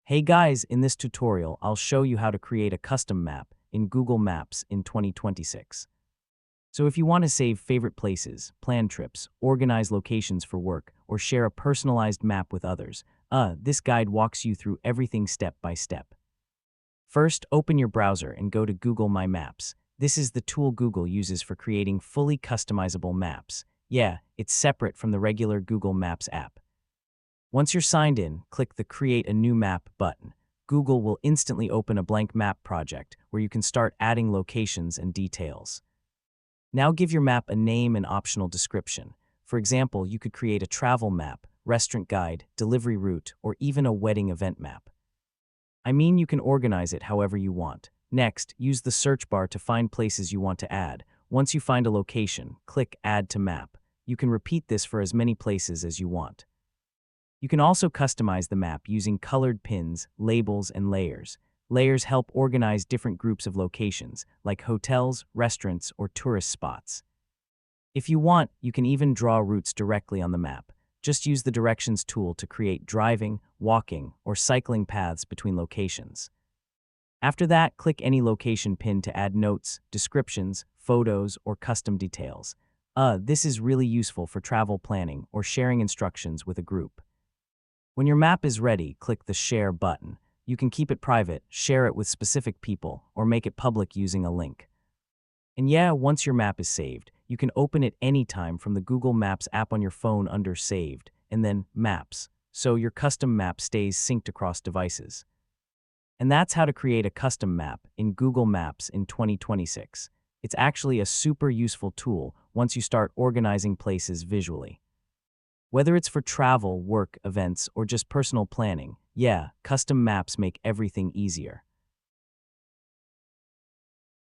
Hey guys, in this tutorial, I'll show you how to create a custom map in Google Maps in 2026. So if you want to save favorite places, plan trips, organize locations for work, or share a personalized map with others, this guide walks you through everything step by step. First, open your browser and go to Google My Maps. This is the tool Google uses for creating fully customizable maps. Yeah, it's separate from the regular Google Maps app. Once you're signed in, click the Create a New Map button. Google will instantly open a blank map project where you can start adding locations and details. Now give your map a name and optional description. For example, you could create a travel map, restaurant guide, delivery route, or even a wedding event map. I mean, you can organize it however you want. Next, use the search bar to find places you want to add. Once you find a location, click Add to Map. You can repeat this for as many places as you want. You can also customize the map using colored pins, labels, and layers. Layers help organize different groups of locations, like hotels, restaurants, or tourist spots. If you want, you can even draw routes directly on the map. Just use the Directions tool to create driving, walking, or cycling paths between locations. After that, click any location pin to add notes, descriptions, photos, or custom details. This is really useful for travel planning or sharing instructions with a group. When your map is ready, click the Share button. You can keep it private, share it with specific people, or make it public using a link. And yeah, once your map is saved, you can open it anytime from the Google Maps app on your phone under Saved, and then Maps, so your custom map stays synced across devices. And that's how to create a custom map in Google Maps in 2026. It's actually a super useful tool once you start organizing places visually. Whether it's for travel, work, events, or just personal planning, yeah, custom maps make everything easier.